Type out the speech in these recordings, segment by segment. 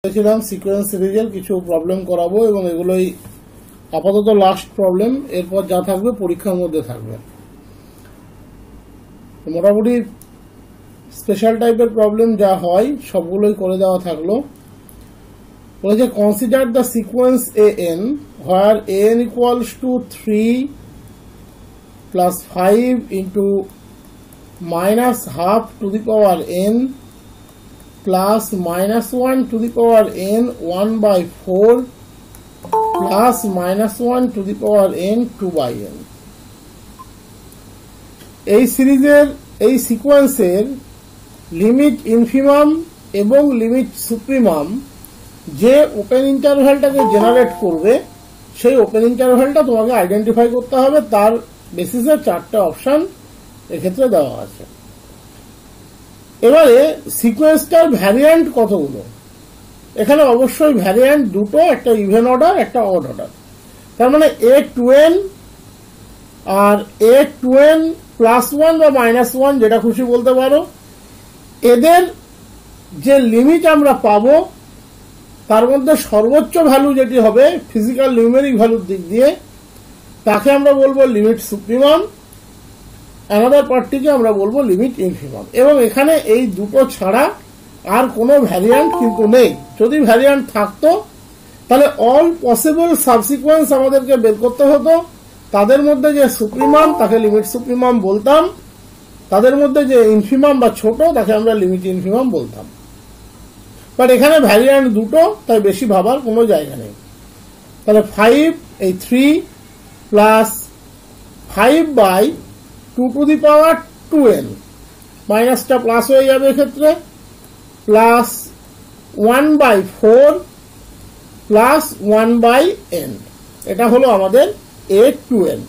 বলেছিলাম সিকোয়েন্স সিরিজের কিছু প্রবলেম করাবো এবং এগুলোই আপাতত লাস্ট প্রবলেম। এরপর যা থাকবে পরীক্ষার মধ্যে থাকবে। মোটামুটি স্পেশাল টাইপের প্রবলেম যা হয় সবগুলোই করে দেওয়া থাকলো। বলেছে consider the sequence an where an equals to 3 plus 5 into minus half to the power n plus minus 1 to the power n 1 by 4 plus minus 1 to the power n 2 by n। এই সিরিজের এই সিকোয়েন্সের limit infimum এবং limit supremum যে open ইন্টারভ্যালটাকে generate করবে সেই open ইন্টারভ্যালটা তোমাকে identify করতে হবে। তার বেসিসে চারটা অপশন এক্ষেত্রে দেওয়া আছে। এবারে সিকোয়েন্সটার ভ্যারিয়েন্ট কতগুলো? এখানে অবশ্যই ভ্যারিয়েন্ট দুটো, একটা ইভেন অর্ডার একটা অড অর্ডার। তার মানে a2n আর a2n প্লাস 1 বা মাইনাস 1 যেটা খুশি বলতে পারো। এদের যে লিমিট আমরা পাবো তার মধ্যে সর্বোচ্চ ভ্যালু যেটি হবে ফিজিক্যাল নিউমেরিক ভ্যালুর দিক দিয়ে তাকে আমরা বলবো লিমিট সুপ্রিমাম, অ্যানাদার পার্টটিকে আমরা বলবো লিমিট ইনফিমাম। এবং এখানে এই দুটো ছাড়া আর কোনো ভ্যারিয়েন্ট কিন্তু নেই। যদি ভ্যারিয়েন্ট থাকতো তাহলে অল পসিবল সাবসিকোয়েন্স আমাদেরকে বের করতে হতো। তাদের মধ্যে যে সুপ্রিমাম তাকে লিমিট সুপ্রিমাম বলতাম, তাদের মধ্যে যে ইনফিমাম বা ছোট তাকে আমরা লিমিট ইনফিমাম বলতাম। বাট এখানে ভ্যারিয়েন্ট দুটো, তাই বেশি ভাবার কোনো জায়গা নেই। তাহলে 5 এই 3 plus 5 by 2 to the power 2n, মাইনাসটা প্লাস হয়ে যাবে এক্ষেত্রে, plus 1 by 4 plus 1 by n। এটা হলো আমাদের a2n।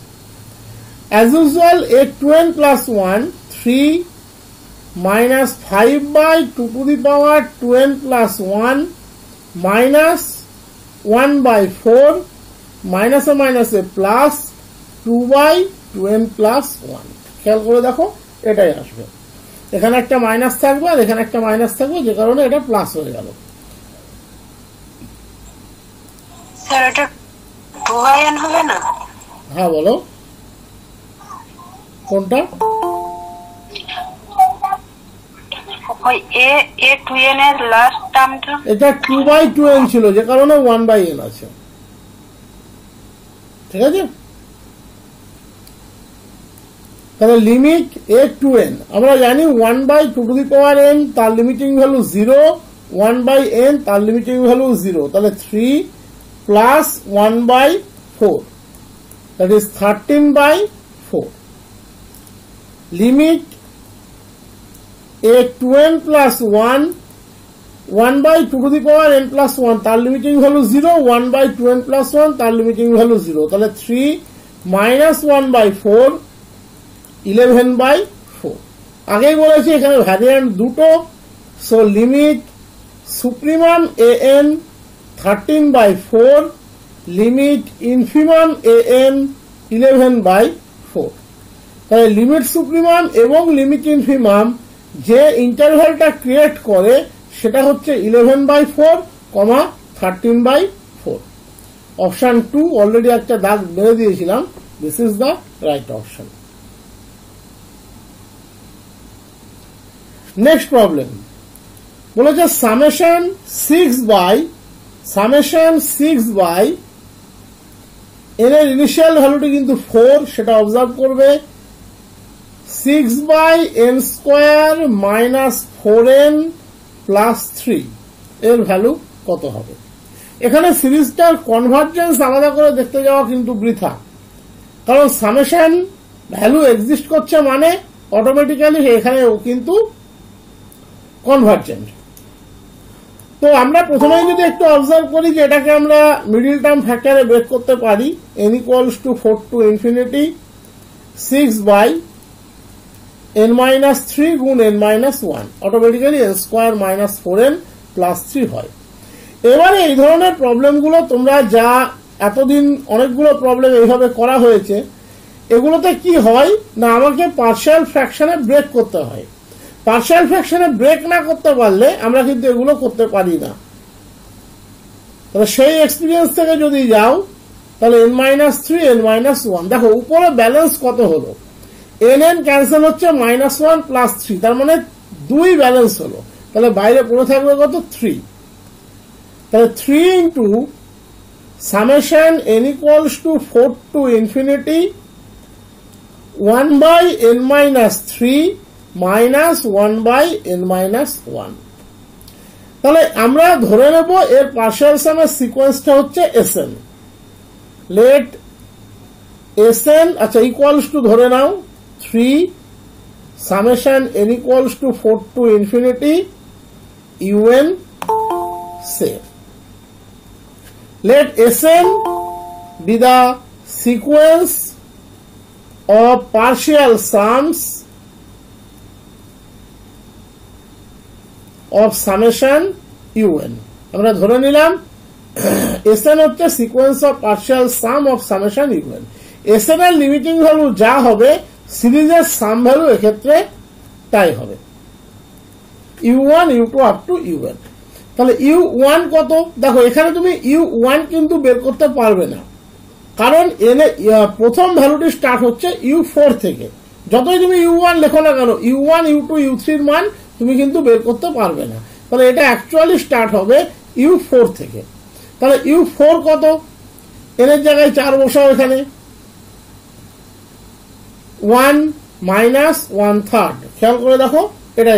As usual a2n plus 1 3 minus 5 by 2 to the power 2n plus 1 minus 1 by 4 minus a minus a plus 2 by 2n plus 1। খেয়াল করে দেখো এটাই আসবে। এখানে একটা মাইনাস থাকবে আর এখানে একটা মাইনাস থাকবে, যে কারণে এটা প্লাস হয়ে গেল। স্যার এটা 2n হবে না? হ্যাঁ বলো কোনটা? ওই a2n এর লাস্ট টার্মটা এটা 2 by 2n ছিল, যে কারণে 1 by n আছে। ঠিক আছে, তাহলে লিমিট a2n আমরা জানি 1 by 2 to the power n তার লিমিটিং ভ্যালু 0, 1 by n তার লিমিটিং ভ্যালু 0। তাহলে 3 plus 1 by 4 that is 13 by 4। Limit a2n plus 1 1 by 2 to the power n plus 1 তার limiting value 0, 1 by 2n plus 1 তার limiting value 0। তাহলে 3 minus 1 by 4 11 by 4। আগেই বলেছি এখানে variant দুটো। So limit supremum an 13 by 4, limit infimum an 11 by 4। তাহলে limit supremum এবং limit infimum যে ইন্টারভ্যালটা ক্রিয়েট করে সেটা হচ্ছে 11 by 4, 13 by 4। অপশন 2 অলরেডি একটা দাগ বেড়ে দিয়েছিলাম। This is the right option. Next problem বলেছে সামেশন 6 বাই n এর ইনিশিয়াল ভ্যালুটি কিন্তু 4, সেটা অবজার্ভ করবে। 6 by n square minus 4n plus 3 এর ভ্যালু কত হবে? এখানে সিরিজটার কনভার্জেন্স আলাদা করে দেখতে যাওয়া কিন্তু বৃথা, কারণ সামেশন ভ্যালু এক্সিস্ট করছে মানে অটোমেটিক্যালি এখানেও কিন্তু কনভার্জেন্ট। তো আমরা প্রথমেই যদি একটু অবজার্ভ করি যে এটাকে আমরা মিডিল টার্ম ফ্যাক্টরে ব্রেক করতে পারি। n equals to 4 to infinity 6 by n minus 3 গুণ n minus 1, automatically n square minus 4n plus 3 হয়। এবারে এই ধরনের প্রবলেমগুলো তোমরা যা এতদিন অনেকগুলো প্রবলেম এইভাবে করা হয়েছে, এগুলোতে কি হয় না আমাকে পার্শিয়াল ফ্র্যাকশনে ব্রেক করতে হয়। পার্শিয়াল ফ্র্যাকশনে ব্রেক না করতে পারলে আমরা কিন্তু এগুলো করতে পারি না। তাহলে সেই এক্সপিরিয়েন্স থেকে যদি যাও তাহলে n-3 n-1, দেখো উপরে ব্যালেন্স কত হলো, n ক্যান্সেল হচ্ছে -1 প্লাস 3, তার মানে 2 ব্যালেন্স হলো, তাহলে বাইরে পড়ে থাকবে কত 3, তাহলে 3 into summation n equals to 4 to infinity 1/n-3 minus 1/n-1। তাহলে আমরা ধরে নেব এর পার্শিয়াল সামের সিকোয়েন্সটা হচ্ছে Sn, লেট Sn আচ্ছা ইকুয়ালস টু ধরে নাও 3 summation n equals to 4 to infinity un say. Let Sn be the sequence of partial sums of summation un. আমরা ধরে নিলাম Sn হচ্ছে sequence of partial some of summation un. Sn এর limiting value যা হবে সিরিজের সাম value এক্ষেত্রে তাই হবে u1 u2 up to un। তাহলে u1 কত, দেখো এখানে তুমি u1 কিন্তু বের করতে পারবে না, কারণ এনে প্রথম ভ্যালুটি স্টার্ট হচ্ছে u4 থেকে, যতই তুমি u1 লেখো না কেন u1 u2 u3 এর মান তুমি কিন্তু বের করতে পারবে না, তাহলে এটা অ্যাকচুয়ালি স্টার্ট হবে u4 থেকে। তাহলে u4 কত, n এর জায়গায় 4 বসাও, এখানে 1 মাইনাস 1/3, খেয়াল করে দেখো এটা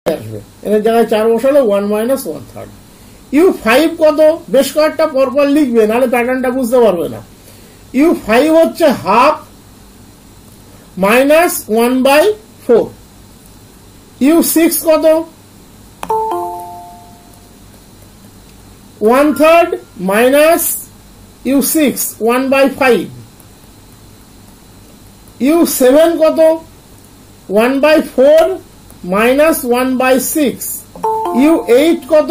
আসবে, এর জায়গায় 4 বসালে 1 মাইনাস 1/3। u5 কত, বেশ কয়েকটা পরপর লিখবে নাহলে প্যাটার্নটা বুঝতে পারবে না। u5 হচ্ছে হাফ মাইনাস 1/4। u6 কত, 1/3 মাইনাস u6 1/5। u7 কত, 1/4 মাইনাস 1/6। u8 কত,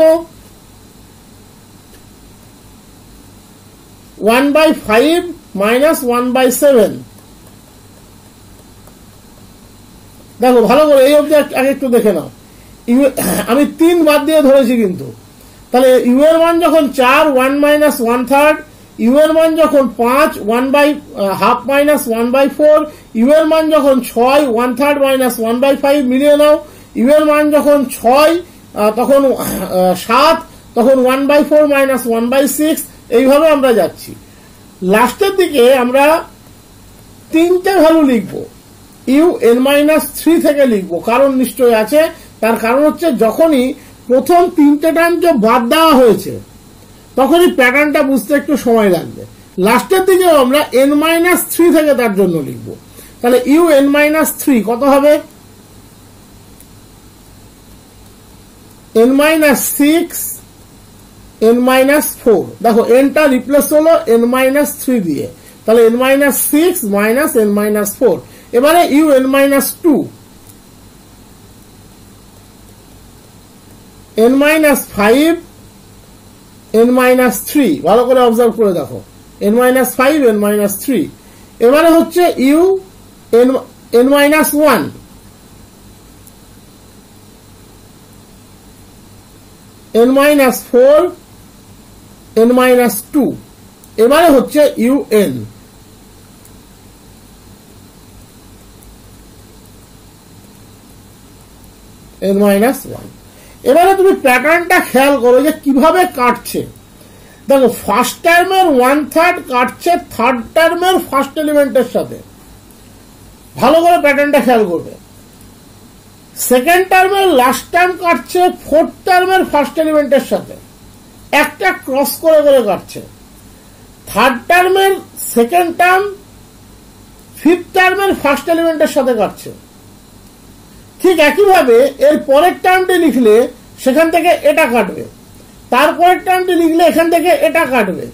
1/5 মাইনাস 1/7। দেখো ভালো করে এই অবধি আগে একটু দেখে নাও, আমি 3 বাদ দিয়ে ধরেছি কিন্তু, তাহলে u এর মান যখন 4 1 মাইনাস 1/3, u এর মান যখন 5 1/2 মাইনাস 1/4, u এর মান যখন 6 1/3 মাইনাস 1/5, মিলিয়ে নাও, u এর মান যখন 6 তখন 7 তখন 1/4 মাইনাস 1/6, এইভাবে আমরা যাচ্ছি। লাস্টের দিকে আমরা 3টে ভ্যালু লিখবো, un-3 থেকে লিখবো, কারণ নিশ্চয় আছে, তার কারণ হচ্ছে যখনই প্রথম 3টে টার্মকে বাদ দেওয়া হয়েছে তখনই প্যাটার্নটা বুঝতে একটু সময় লাগবে। লাস্টের দিকে আমরা n-3 থেকে তার জন্য লিখব, তাহলে un-3 কত হবে, n-6 n-4, দেখো nটা রিপ্লেস হলো n-3 দিয়ে, তাহলে n-6 মাইনাস n-4। এবারে un-2 n-5 n-3, ভালো করে অবজার্ভ করে দেখো, n-5 n-3। এবারে হচ্ছে n-1 n-4 n-2। এবারে হচ্ছে un n-1। এবারে তুমি প্যাটার্নটা খেয়াল করো যে কিভাবে কাটছে। দেখো ফার্স্ট টার্মের 1/3 কাটছে থার্ড টার্মের ফার্স্ট এলিমেন্টের সাথে, ভালো করে প্যাটার্নটা খেয়াল করবে। সেকেন্ড টার্মের লাস্ট টার্ম কাটছে ফোর্থ টার্মের ফার্স্ট এলিমেন্টের সাথে, একটা ক্রস করে করে কাটছে। থার্ড টার্মের সেকেন্ড টার্ম ফিফথ টার্মের ফার্স্ট এলিমেন্টের সাথে কাটছে। ঠিক একইভাবে এর পরের টার্মটি লিখলে সেখান থেকে এটা কাটবে, তারপরের টার্মটি লিখলে এখান থেকে এটা কাটবে।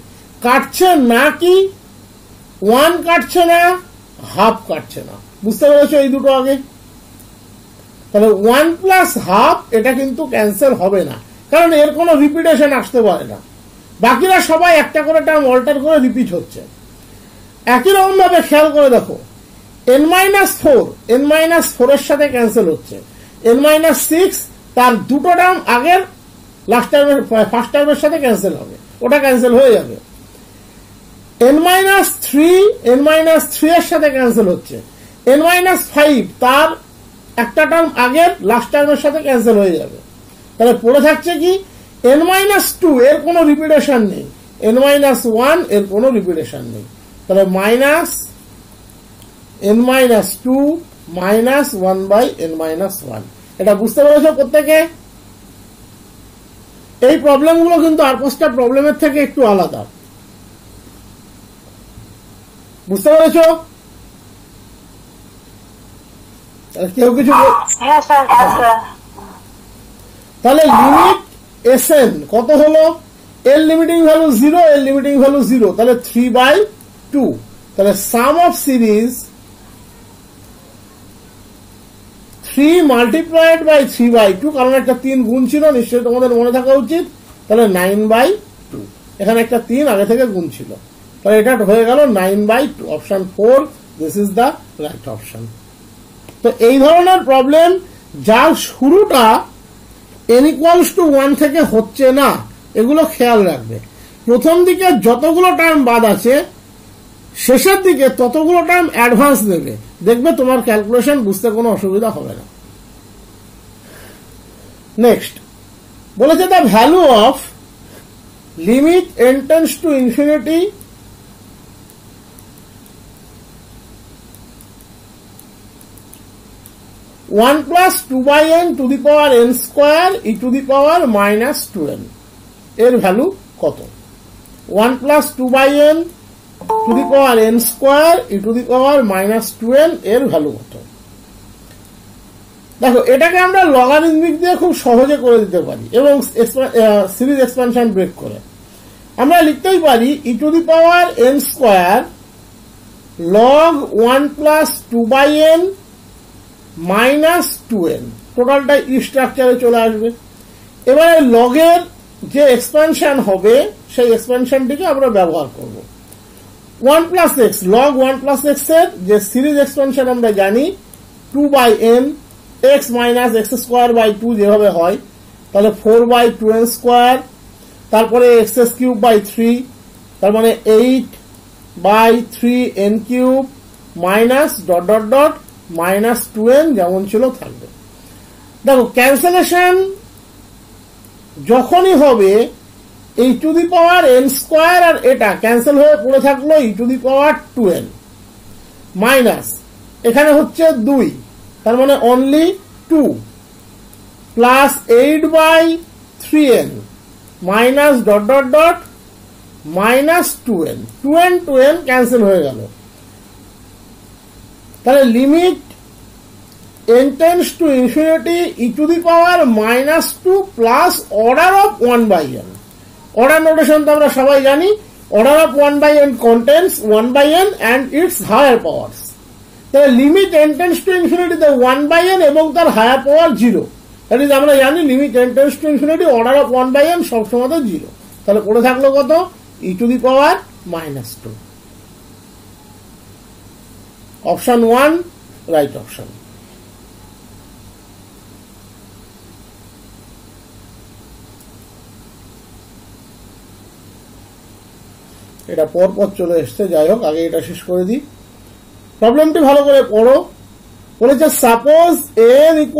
কাটছে না কি 1 কাটছে না, হাফ কাটছে না। বুঝতে পেরেছো এই দুটো আগে? তাহলে 1 প্লাস হাফ এটা কিন্তু ক্যান্সেল হবে না, কারণ এর কোনো রিপিটেশন আসতে পারে না। বাকিরা সবাই একটা করে টার্ম অল্টার করে রিপিট হচ্ছে। একই রকম ভাবে খেয়াল করে দেখো, n-4 n-4 এর সাথে ক্যান্সেল হচ্ছে, n-6 তার দুটো টার্ম আগের লাস্ট টার্মের ফার্স্ট টার্মের সাথে ক্যান্সেল হবে, ওটা ক্যান্সেল হয়ে যাবে। n-3 এর সাথে ক্যান্সেল হচ্ছে, n-5 তার একটা টার্ম আগের লাস্ট টার্মের সাথে ক্যান্সেল হয়ে যাবে। তাহলে পড়ে থাকছে কি n-2 এর কোনো রিপিটেশন নেই, n-1 এর কোনো রিপিটেশন নেই। তাহলে মাইনাস n-2 মাইনাস 1/n-1। এটা বুঝতে পেরেছো প্রত্যেকে? এই প্রবলেমগুলো কিন্তু আর 5টা প্রবলেমের থেকে একটু আলাদা। বুঝতে পেরেছো? কেউ কিছু? তাহলে লিমিট Sn কত হলো? এর লিমিটিং ভ্যালু 0, এর লিমিটিং ভ্যালু 0, তাহলে 3/2। তাহলে সাম অফ সিরিজ 3 মাল্টিপ্লাইড বাই 3/2, কারণ একটা 3 গুণ ছিল, নিশ্চয়ই তোমাদের মনে থাকা উচিত। তাহলে 9/2, এখানে একটা 3 আগে থেকে গুণ ছিল, তাহলে এটা হয়ে গেল 9/2। Option 4 this is the right option. তো এই ধরনের প্রবলেম যার শুরুটা n=1 থেকে হচ্ছে না, এগুলো খেয়াল রাখবে। প্রথম দিকে যতগুলো টার্ম বাদ আছে, শেষের দিকে ততগুলো টার্ম অ্যাডভান্স দেবে, দেখবে তোমার ক্যালকুলেশন বুঝতে কোনো অসুবিধা হবে না। নেক্সট বলেছে the value of limit n tends to infinity (1 + 2/n to the power n square e to the power -2n) এর ভ্যালু কত? 1 + 2/n to the power n square e to the power -2n এর value কত? দেখো, এটাকে আমরা logarithmic দিয়ে খুব সহজে করে দিতে পারি, এবং সিরিজ এক্সপানশন ব্রেক করে আমরা লিখতেই পারি e to the power n square log 1 + 2/n -2n, টোটালটা ই স্ট্রাকচারে চলে আসবে। এবারে লগের যে এক্সপানশন হবে সেই এক্সপানশনটিকে আমরা ব্যবহার করব। 1 + x, log 1 + x এর যে সিরিজ এক্সপানশন আমরা জানি 2/n x - x²/2 যেভাবে হয়, তাহলে 4/2n², তারপরে x³ তার মানে 8/3n³ মাইনাস ... -2n যেমন ছিল থাকবে। দেখো, ক্যান্সেলেশন যখনই হবে e to the power n² আর এটা ক্যান্সেল হয়ে পড়ে থাকলো e to the power 2n minus এখানে হচ্ছে 2, তার মানে only 2 plus 8/3n minus ... -2n, 2n cancel হয়ে গেল। তাহলে limit n tends to infinity e to the power -2 plus order of 1/n। Order notation তো আমরা সবাই জানি, order of 1/n contains 1/n and its higher powers। তাহলে limit n tends to infinity তে 1/n এবং তার হায়ার পাওয়ার 0, দ্যাট ইজ আমরা জানি limit n tends to infinity order of 1/n সবসময় 0। তাহলে পড়ে থাকলো কত? e to the power -2। Option 1 right option. এটা পরপর চলে এসছে, যাই হোক আগে এটা শেষ করে দিই। প্রবলেমটি ভালো করে পড়ো। বলেছে suppose n =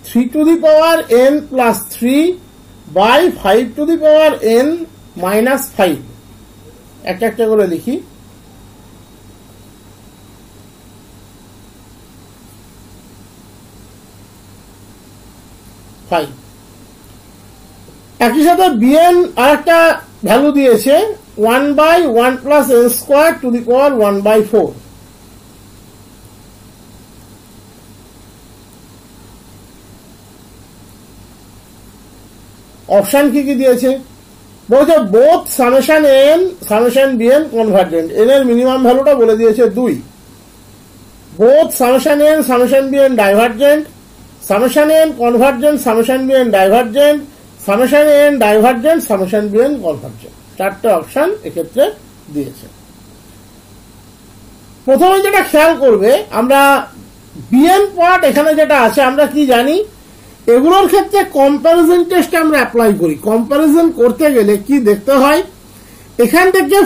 3 to the power n plus 3 by 5 to the power n minus 5। একটা একটা করে লিখি। একই সাথে bn আর একটা ভ্যালু দিয়েছে 1 by 1 plus n square to the power 1 by 4. Option কি কি দিয়েছে? বলছে both summation A N summation BN convergent. N এর মিনিমাম ভ্যালুটা বলে দিয়েছে 2। Both summation A N summation B N divergent, summation A N convergent, summation B N divergent, summation A N divergent, summation BN convergent. 4টে option এক্ষেত্রে দিয়েছে। প্রথমে যেটা খেয়াল করবে, আমরা বিএন পার্ট এখানে যেটা আছে আমরা কি জানি, এগুলোর ক্ষেত্রে কম্প্যারিজন টেস্ট আমরা অ্যাপ্লাই করি। কম্প্যারিজন করতে গেলে কি দেখতে হয়, এখান থেকে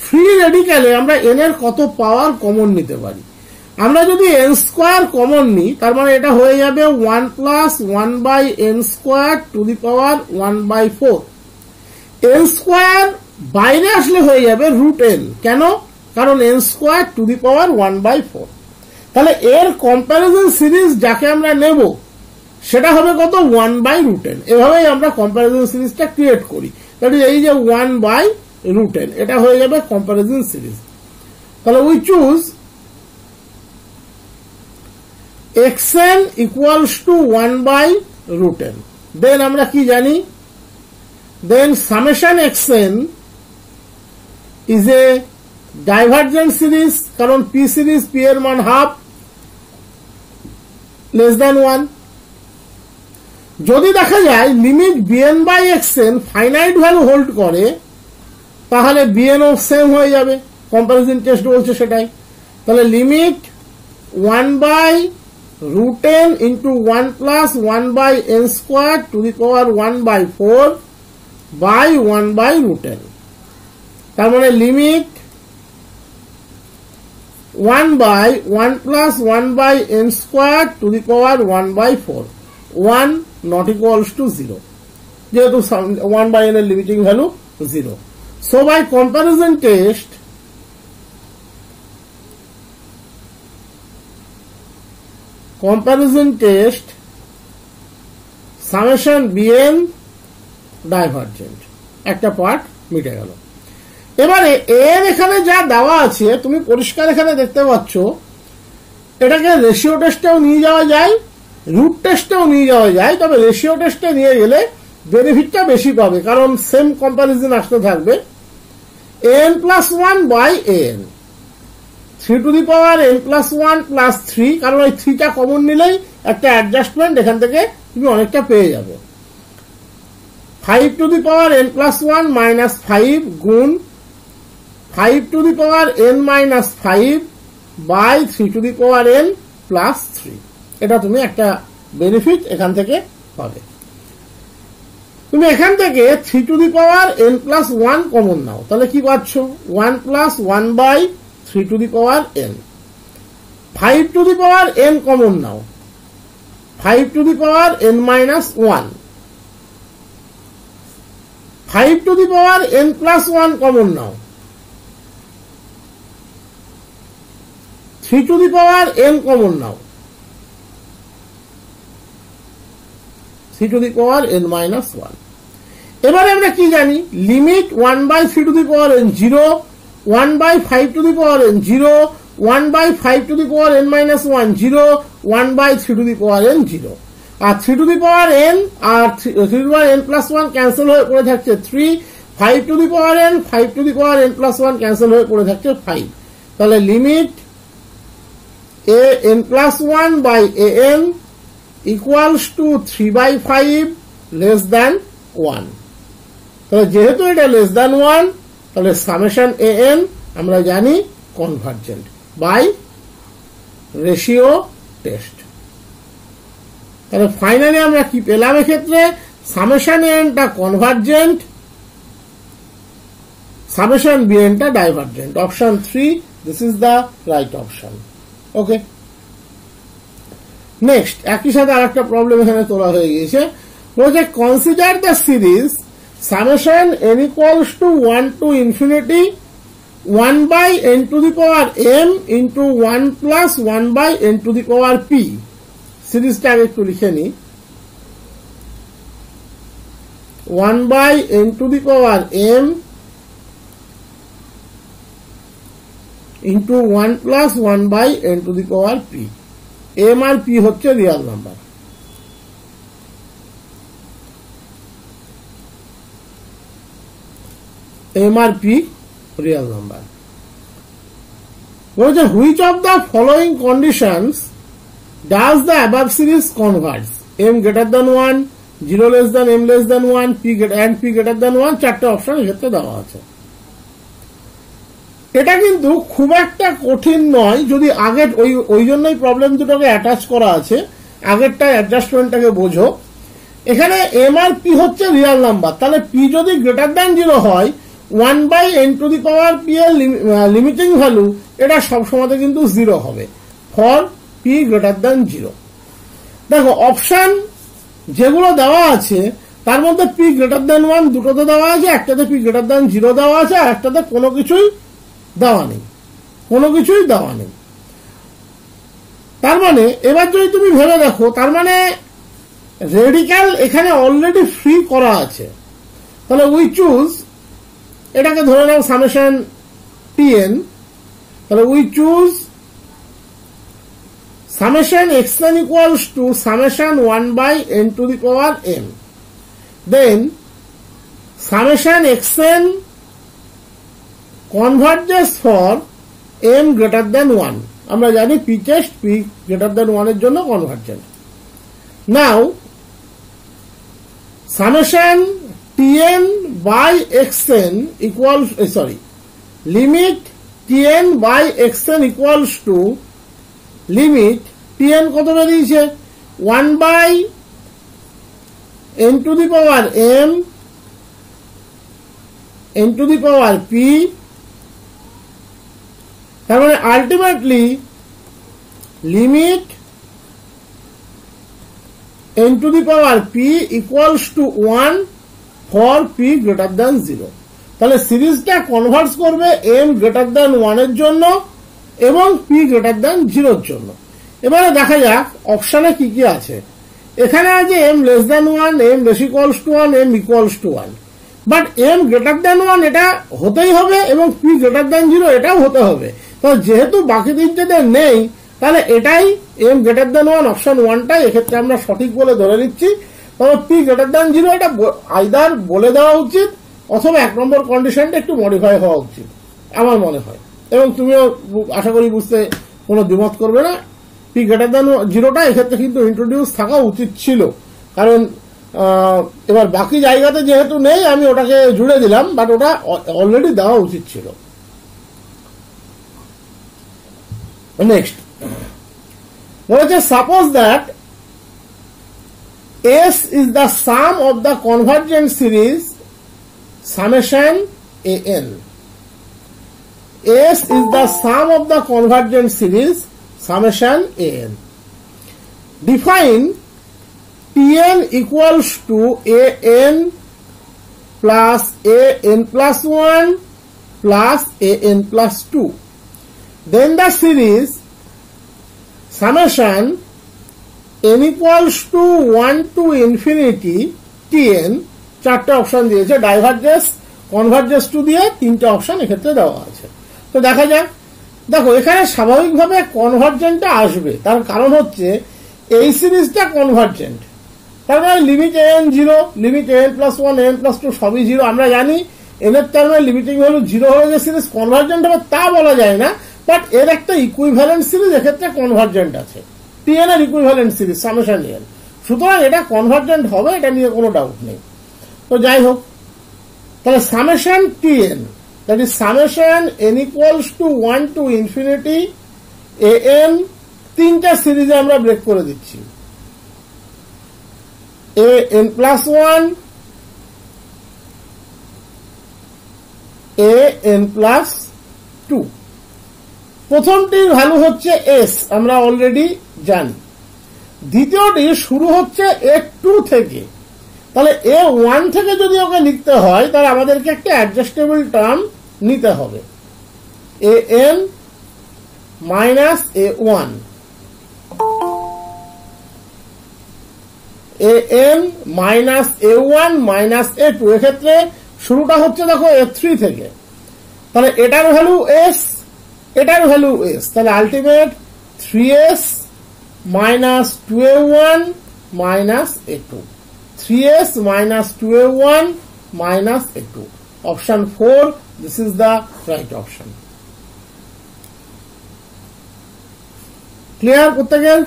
ফ্রি রেডিক্যালে আমরা এন এর কত পাওয়ার কমন নিতে পারি। আমরা যদি এন স্কোয়ার কমন নিই, তার মানে এটা হয়ে যাবে 1 plus 1 by n square two the power 1 by 4। N square বাইরে আসলে হয়ে যাবে √n। কেন? কারণ N square two the power 1 by 4। তাহলে এর কম্প্যারিজন সিরিজ যাকে আমরা নেব সেটা হবে কত? 1 by √n। এভাবেই আমরা কম্প্যারিজন সিরিজটা ক্রিয়েট করি। তাহলে এই যে 1 by √n, এটা হয়ে যাবে কম্প্যারিজন সিরিজ। তাহলে we choose xn equals to 1 by √n। দেন আমরা কি জানি, দেন summation xn is a divergent series, কারণ p series p এর মান হাফ less than 1। যদি দেখা যায় limit bn by xn finite value hold করে, তাহলে bn ও সেম হয়ে যাবে। কম্পারিজন টেস্ট বলছে সেটাই। তাহলে limit 1 by √n into 1 plus 1 by n square to the power 1 by 4 by 1 by √n। তার মানে limit 1 by 1 plus 1 by n square to the power 1 by 4, 1 not equals to 0, যেহেতু 1 by n এর limiting value 0। So by comparison test, summation bn divergent, একটা part মিটে গেল। এবারে এর এখানে যা দেওয়া আছে তুমি পরিষ্কার এখানে দেখতে পাচ্ছ, এটাকে রেশিও টেস্টেও নিয়ে যাওয়া যায়, রুট টেস্টেও নিয়ে যাওয়া যায়। তবে রেশিও টেস্টে নিয়ে গেলে বেনিফিটটা বেশি পাবে, কারণ সেম কম্পারিজন আসতে থাকবে। n plus 1 by n, 3 to the power n plus 1 plus 3, কারণ ওই 3টা কমন নিলেই একটা অ্যাডজাস্টমেন্ট এখান থেকে তুমি অনেকটা পেয়ে যাবে। 5 to the power n plus 1 minus 5 গুণ 5 to the power n minus 5 by 3 to the power n plus 3। এটা তুমি একটা বেনিফিট এখান থেকে পাবে। তুমি এখান থেকে 3 to the power n plus 1 common নাও, তাহলে কি পাচ্ছ? 1 plus 1 by 3 to the power n। 5 to the power n common now, 5 to the power n minus 1। 5 to the power n plus 1 common now, 3 to the power n common now, 3 to the power n minus 1। এবারে আমরা কি জানি, limit 1 by 3 to the power n 0, 1 by 5 to the power n 0, 1 by 5 to the power n minus 1 0, 1 by 3 to the power n 0। আর 3 to the power n আর 3 to the power n plus 1 cancel হয়ে পড়ে থাকছে 3, 5 to the power n, 5 to the power n plus 1 cancel হয়ে পড়ে থাকছে 5। তাহলে limit a n plus 1 by a n equals to 3 by 5 less than 1। তাহলে যেহেতু এটা লেস দ্যান 1, তাহলে সামেশন a n আমরা জানি কনভার্জেন্ট বাই রেশিও টেস্ট। তাহলে ফাইনালি আমরা কি পেলাম? এক্ষেত্রে সামেশন a n টা কনভার্জেন্ট, সামেশন b n টা divergent. Option 3, this is the right option. Okay, next একই সাথে আর একটা প্রবলেম এখানে তোলা হয়ে গিয়েছে। বলছে consider the series summation n equals to 1 to infinity 1 by n to the power m into 1 plus 1 by n to the power p। সিরিজটা আগে একটু লিখে নি। 1 by n to the power m into 1 plus 1 by n to the power p। m আর p হচ্ছে real number. m আর p real number. বলছে which of the following conditions does the above series converge? m greater than 1, 0 less than m less than 1, p greater than 1, চারটে option এক্ষেত্রে দেওয়া আছে। এটা কিন্তু খুব একটা কঠিন নয় যদি আগের ওই জন্যই প্রবলেম দুটোকে অ্যাটাচ করা আছে, আগেরটা অ্যাডজাস্টমেন্টটাকে বোঝো। এখানে m আর p হচ্ছে রিয়াল নাম্বার, তাহলে p যদি গ্রেটার দ্যান 0 হয় 1 by n to the power p এর লিমিটিং ভ্যালু এটা সবসময় কিন্তু 0 হবে ফর p গ্রেটার দ্যান 0। দেখো অপশন যেগুলো দেওয়া আছে তার মধ্যে p গ্রেটার দ্যান 1 দুটোতে দেওয়া আছে, একটাতে p গ্রেটার দ্যান 0 দেওয়া আছে, আর একটাতে কোনো কিছুই দেওয়া নেই। তার মানে এবার যদি তুমি ভেবে দেখো, তার মানে রেডিক্যাল এখানে অলরেডি ফ্রি করা আছে। তাহলে উই চুজ, এটাকে ধরে নাও সামেশন tn, তাহলে we choose summation xn equals to summation 1 by n to the power m. Then summation xn converges for m greater than 1. আমরা জানি p test p greater than 1 এর জন্য convergent. Now summation tn by xn equals limit tn by xn equals to limit tn কত বেরিয়েছে 1 by n to the power m n to the power p। তার মানে ultimately limit n to the power p equals to 1 for p greater than 0। তাহলে সিরিজটা Converse করবে m greater than 1 এর জন্য এবং p গ্রেটার দ্যান 0 এর জন্য। এবারে দেখা যাক অপশনে কি কি আছে। এখানে আছে m less than 1, m less equals to 1, m equals to 1, but m greater than 1 এটা হতেই হবে এবং p গ্রেটার দ্যান 0 এটাও হতে হবে। তো যেহেতু বাকি তিনটেতে নেই, তাহলে এটাই m গ্রেটার দ্যান 1 অপশন 1টাই এক্ষেত্রে আমরা সঠিক বলে ধরে নিচ্ছি। তবে p গ্রেটার দ্যান 0 এটা আইদার বলে দেওয়া উচিত অথবা 1 নম্বর কন্ডিশনটা একটু মডিফাই হওয়া উচিত আমার মনে হয়, এবং তুমিও আশা করি বুঝতে কোনো দ্বিমত করবে না। p গ্রেটার দ্যান 0টা এক্ষেত্রে কিন্তু ইন্ট্রোডিউস থাকা উচিত ছিল, কারণ এবার বাকি জায়গাতে যেহেতু নেই আমি ওটাকে জুড়ে দিলাম, বাট ওটা অলরেডি দেওয়া উচিত ছিল। নেক্সট বলেছে suppose that S is the sum of the convergent series summation an. S is the sum of the convergent series summation an. Define Tn equals to an plus an plus 1 plus an plus 2. Then the series summation n equals to 1 to infinity tn, চারটে option দিয়েছে, ডাইভারজেস কনভারজেস two দিয়ে তিনটে option এক্ষেত্রে দেওয়া আছে। তো দেখা যাক, দেখো এখানে স্বাভাবিকভাবে কনভার্জেন্টটা আসবে, তার কারণ হচ্ছে এই সিরিজটা কনভার্জেন্ট, তার মানে limit an 0, limit an plus 1, an plus 2 সবই 0। আমরা জানি n এর টার্মে লিমিটিং ভ্যালু 0 হলে যে সিরিজ কনভার্জেন্ট হবে তা বলা যায় না, বাট এর একটা ইকুইভ্যালেন্ট সিরিজ এক্ষেত্রে কনভার্জেন্ট আছে, tn এর ইকুইভ্যালেন্ট সিরিজ সামেশন n, সুতরাং এটা কনভার্জেন্ট হবে, এটা নিয়ে কোনো ডাউট নেই। তো যাই হোক, তাহলে summation tn, that is summation n equals to 1 to infinity an, তিনটা সিরিজে আমরা ব্রেক করে দিচ্ছি, an প্লাস 1, an প্লাস 2। প্রথমটির ভ্যালু হচ্ছে s, আমরা অলরেডি জানি। দ্বিতীয়টি শুরু হচ্ছে a2 থেকে, তাহলে a1 থেকে যদি ওকে লিখতে হয় তাহলে আমাদেরকে একটা অ্যাডজাস্টেবল টার্ম নিতে হবে, an minus a1, an minus a1 minus a2। এক্ষেত্রে শুরুটা হচ্ছে দেখো a3 থেকে, তাহলে এটার ভ্যালু s, এটার ভ্যালু s, তাহলে ultimate 3s minus 2a1 minus a2, 3s minus 2a1 minus a2, option 4, this is the right option. Clear প্রত্যেকের?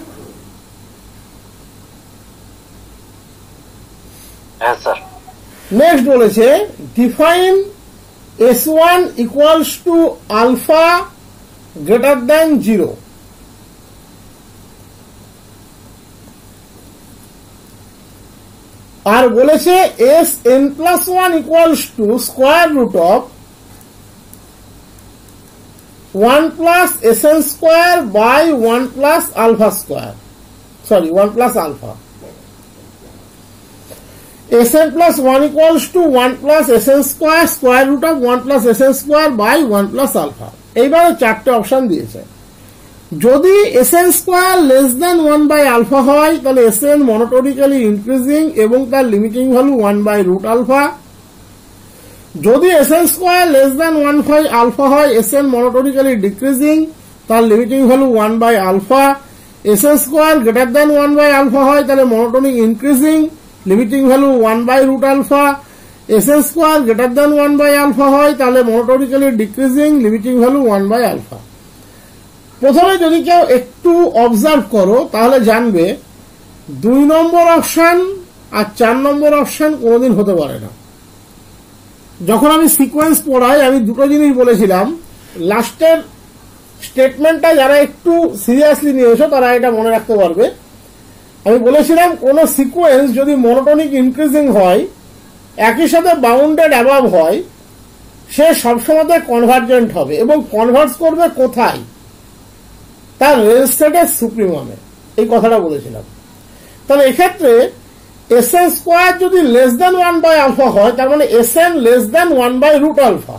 হ্যাঁ স্যার। নেক্সট বলেছে define s1 equals to alpha greater than 0. আর বলেছে sn plus 1 equals to square root of 1 plus sn square by 1 plus alpha square. Sorry, 1 plus alpha. Sn plus 1 equals to 1 plus sn square square root of 1 plus sn square by 1 plus alpha. এইবারে চারটে option দিয়েছে। যদি sn square less than 1 by alpha হয় তাহলে sn monotonically increasing এবং তার limiting value 1 by root alpha। যদি sn square less than 1 by alpha হয় sn monotonically decreasing তার limiting value 1 by alpha। sn square greater than 1 by alpha হয় তাহলে monotonic increasing limiting value 1 by root alpha। sn square greater than 1 by alpha হয় তাহলে monotonically decreasing limiting value 1 by alpha। প্রথমে যদি কেউ একটু observe করো তাহলে জানবে 2 নম্বর অপশন আর 4 নম্বর অপশন কোনোদিন হতে পারে না। যখন আমি সিকোয়েন্স পড়াই আমি দুটো জিনিস বলেছিলাম, লাস্টের স্টেটমেন্টটা যারা একটু সিরিয়াসলি নিয়েছো তারা এটা মনে রাখতে পারবে। আমি বলেছিলাম কোন সিকোয়েন্স যদি মনোটোনিক ইনক্রিজিং হয় একই সাথে বাউন্ডেড অ্যাবাভ হয় সে সবসময় কনভার্জেন্ট হবে এবং কনভার্জ করবে কোথায়, তার রেঞ্জ স্টেটের সুপ্রিমামে, এই কথাটা বলেছিলাম। তাহলে এক্ষেত্রে sn স্কোয়ার যদি লেস দেন 1 বাই আলফা হয় তার মানে sn less than 1 by root alpha,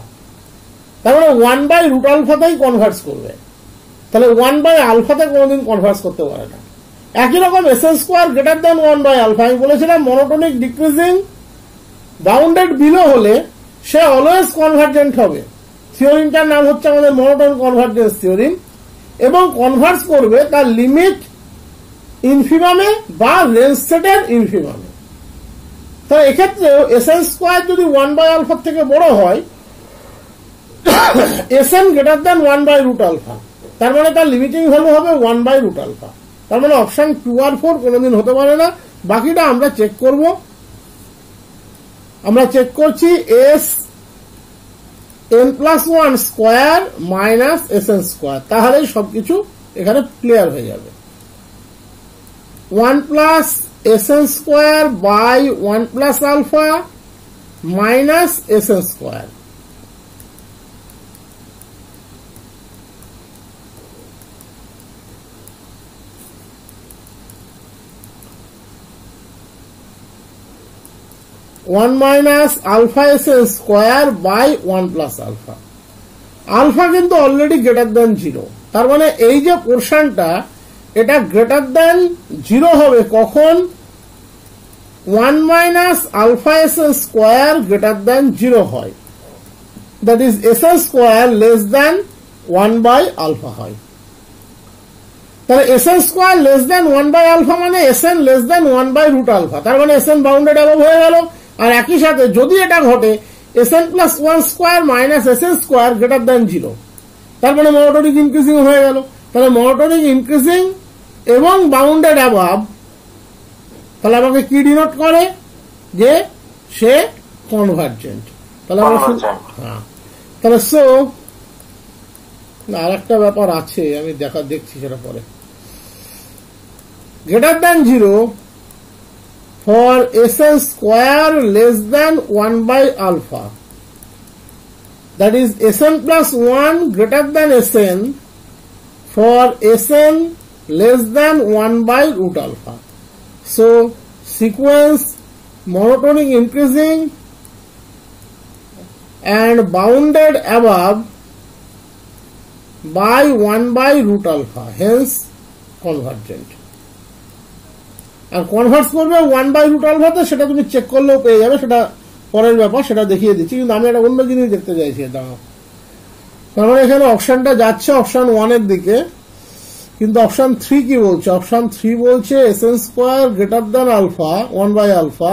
তার মানে 1 বাই রুট আলফাতেই কনভার্জ করবে, তাহলে 1 বাই আলফাতে কোনোদিন কনভার্জ করতে পারে না। একই রকম sn square greater than 1 by alpha, আমি বলেছিলাম মনোটোনিক ডিক্রিজিং বাউন্ডেড বিলো হলে সে অলওয়েজ কনভার্জেন্ট হবে। থিওরিমটার নাম হচ্ছে আমাদের মনোটোন কনভার্জেন্স থিওরিম, এবং কনভার্জ করবে তার লিমিট ইনফিমামে বা রেঞ্জ সেটের ইনফিমামে। তাই এক্ষেত্রে sn স্কোয়ার যদি 1 বাই আলফা থেকে বড় হয় sn greater than 1 by root alpha, তার মানে তার লিমিটিং ভ্যালু হবে 1 বাই রুট আলফা। তার মানে অপশন 2 আর 4 কোনোদিন হতে পারে না। বাকিটা আমরা চেক করব। আমরা চেক করছি sn plus 1 square minus sn square, তাহলেই সবকিছু এখানে ক্লিয়ার হয়ে যাবে। 1 plus sn square by 1 plus alpha minus sn square. One minus alpha sn square by 1 plus alpha. Alpha কিন্তু অলরেডি গ্রেটার দেন 0, তার মানে এই যে পোর্শনটা এটা গ্রেটার দেন 0 হবে কখন, 1 minus alpha sn square greater than 0 হয়, that is sn square less than 1 by alpha হয়। তাহলে sn square less than 1 by alpha মানে sn less than 1 by root alpha, তার মানে sn বাউন্ডেড অ্যাবভ হয়ে গেল। আর একই সাথে যদি এটা ঘটে sn plus 1 square minus sn square greater than 0, তার মানে মনোটোনিক ইনক্রিজিং হয়ে গেল। তাহলে মনোটোনিক ইনক্রিজিং এবং বাউন্ডেড অ্যাবাভ, তাহলে আমাকে কি ডিনোট করে যে সে কনভার্জেন্ট। তাহলে আমরা হ্যাঁ, তাহলে সো আর একটা ব্যাপার আছে আমি দেখছি সেটা পরে। Greater than 0 for sn square less than 1 by alpha, that is sn plus 1 greater than sn for sn less than 1 by root alpha. So sequence monotonic increasing and bounded above by 1 by root alpha, hence convergent. R Converse করবে 1 by root আলফাতে, সেটা তুমি check করলেও পেয়ে যাবে, সেটা পরের ব্যাপার, সেটা দেখিয়ে দিচ্ছি। কিন্তু আমি একটা অন্য জিনিস দেখতে চাইছি। এটা তার মানে এখানে অপশনটা যাচ্ছে অপশন 1 এর দিকে, কিন্তু অপশন 3 কি বলছে? অপশন 3 বলছে s n square greater than alpha 1 by alpha,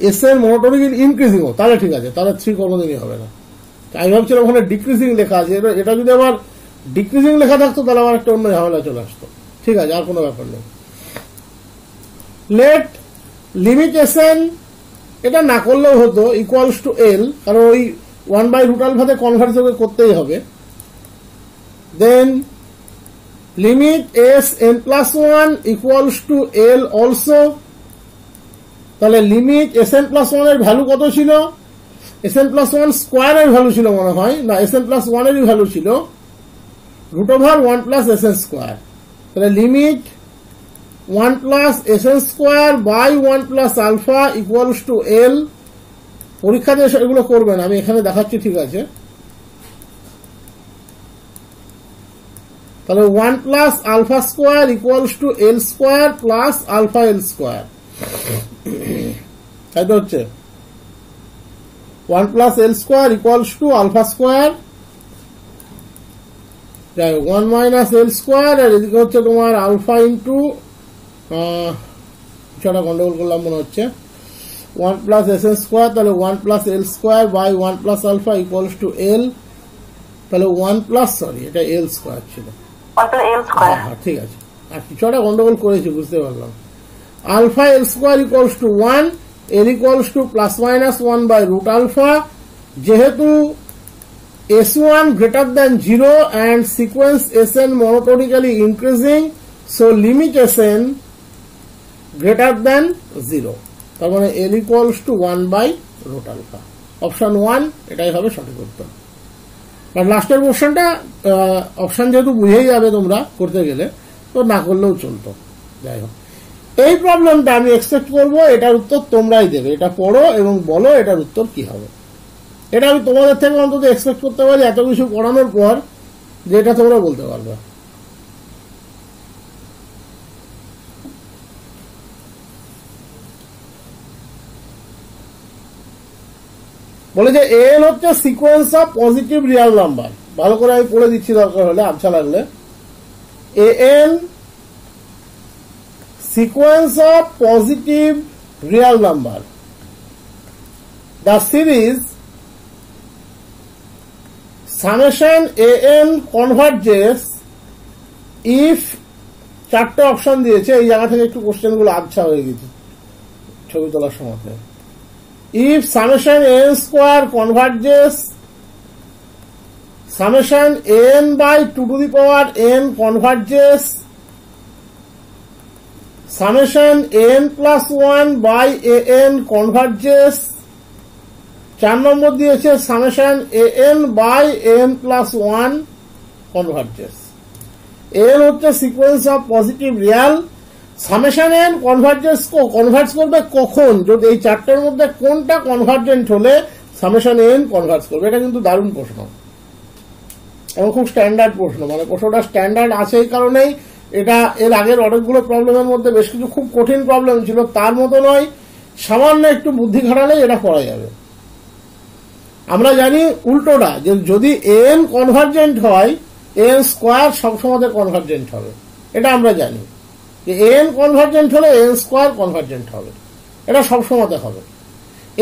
s এর মনোটোনিক ইনক্রিজিং। তাহলে ঠিক আছে, তাহলে 3 কোনোদিনই হবে না। আমি ভাবছিলাম ওখানে ডিক্রিজিং লেখা আছে, এটা যদি আবার ডিক্রিজিং লেখা থাকতো তাহলে আবার একটা অন্য ঝামেলা চলে আসতো। ঠিক আছে, আর কোনো ব্যাপার নেই। লেট লিমিট এসএন, এটা না করলেও হতো, ইকুয়ালস টু এল, কারণ ওই 1 বাই রুট আলফাতে কনভার্ট করতেই হবে। Then limit S N plus 1 equals to L also. তাহলে লিমিট এস এন প্লাস 1 এর ভ্যালু কত ছিল? এস এন প্লাস 1 স্কোয়ারের ভ্যালু ছিল মনে হয়, না এস এন প্লাস 1 এরই ভ্যালু ছিল root over 1 plus S N square. তাহলে limit 1 plus S N square by 1 plus alpha equals to L. পরীক্ষাতে এগুলো করবেন, আমি এখানে দেখাচ্ছি, ঠিক আছে। তাহলে 1 plus alpha square equals to L square plus alpha L square, তাই তো হচ্ছে 1 plus L square equals to alpha square, 1 minus L square, আর এদিকে হচ্ছে তোমার আলফা ইন্টু, কিছুটা গন্ডগোল করলাম মনে হচ্ছে, 1 প্লাস এস এন স্কোয়ার, তাহলে 1 plus L square by 1 plus alpha equals to এল। তাহলে 1 প্লাস, সরি এটা এল স্কোয়ার ছিল, হ্যাঁ ঠিক আছে, আর কিছুটা গন্ডগোল করেছি বুঝতে পারলাম। Alpha L square equals to 1, l equals to plus minus 1 by root alpha. যেহেতু S1 greater than 0 and sequence Sn monotonically increasing, so limit Sn greater than 0, তার মানে L equals to 1 by root alpha। Option 1 এটাই হবে সঠিক উত্তর। আর লাস্টের পোর্শনটা option যেহেতু বুঝেই যাবে তোমরা করতে গেলে, তো না করলেও চলতো। যাই হোক, এই প্রবলেমটা আমি এক্সপেক্ট করবো এটার উত্তর তোমরাই দেবে। এটা পড়ো এবং বলো এটার উত্তর কি হবে। এটা আমি তোমাদের থেকে অন্তত এক্সপেক্ট করতে পারি এত কিছু পড়ানোর পর, যে এটা তোমরা বলতে পারবে। বলে যে এন হচ্ছে sequence of positive Real number. ভালো করে আমি পড়ে দিচ্ছি দরকার হলে, আচ্ছা লাগলে। N sequence of positive Real number, the series summation an converges if, চারটে অপশন দিয়েছে, এই জায়গা থেকে একটু কোশ্চেন গুলো আচ্ছা হয়ে গেছে ছবি তোলার সময়। if summation an square converges, summation an by 2 to the power n converges, summation n plus 1 by an converges, 4 নম্বর দিয়েছে summation an by n plus 1 converges. n হচ্ছে sequence of positive real, summation n converge করবে কখন? যদি এই চারটের মধ্যে কোনটা কনভার্জেন্ট হলে সামেশন n কনভার্জ করবে। এটা কিন্তু দারুণ প্রশ্ন এবং খুব স্ট্যান্ডার্ড প্রশ্ন। মানে প্রশ্নটা স্ট্যান্ডার্ড আছে এই কারণেই, এটা এর আগের অনেকগুলো প্রবলেমের মধ্যে বেশ কিছু খুব কঠিন প্রবলেম ছিল, তার মতো নয়, সামান্য একটু বুদ্ধি খাটালে এটা করা যাবে। আমরা জানি উল্টোটা, যে যদি এন কনভার্জেন্ট হয় এন স্কোয়ার সবসময় কনভার্জেন্ট হবে, এটা আমরা জানি যে এন কনভার্জেন্ট হলে এন স্কোয়ার কনভার্জেন্ট হবে, এটা সবসময় হবে।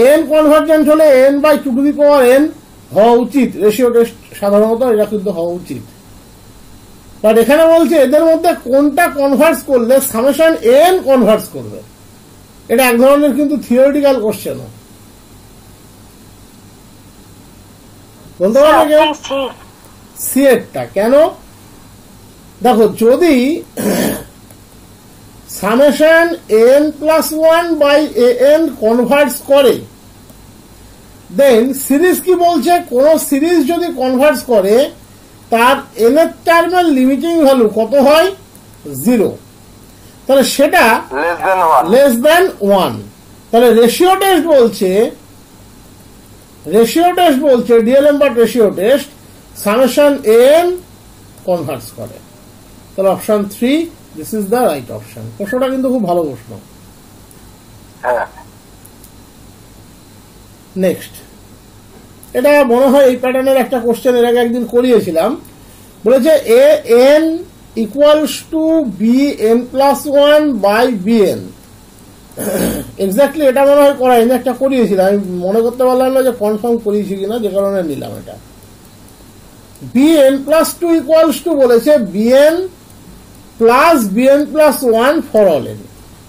এন কনভার্জেন্ট হলে n by 2 to the power n হওয়া উচিত, রেশিও টেস্ট সাধারণত এটা কিন্তু হওয়া উচিত। বাট এখানে বলছে এদের মধ্যে কোনটা কনভার্স করলে সামেশন n কনভার্স করবে। এটা এক ধরনের কিন্তু থিওরিটিক্যাল কোশ্চেন, বলতে পারবে কেউ? সি এরটা কেন? দেখো, যদি summation n plus 1 by an converse করে, দেন সিরিজ কি বলছে? কোন সিরিজ যদি কনভার্স করে তার n এর টার্মের লিমিটিং ভ্যালু কত হয়? 0। তাহলে সেটা লেস দেন 1। তাহলে রেশিও টেস্ট বলছে DLM but ratio test summation n Converse করে। তাহলে option 3 this is the right option. প্রশ্নটা কিন্তু খুব ভালো প্রশ্ন। নেক্সট, এটা মনে হয় এই প্যাটার্নের একটা কোশ্চেন এর আগে একদিন করিয়েছিলাম। বলেছে a n equals to b n plus one by b n. Exactly এটা মনে হয় করাইনি, একটা করিয়েছিলাম, আমি মনে করতে পারলাম না যে কনফার্ম করিয়েছি কিনা, যে কারণে নিলাম এটা। B n plus two equals to বলেছে b n plus b n plus one for all n.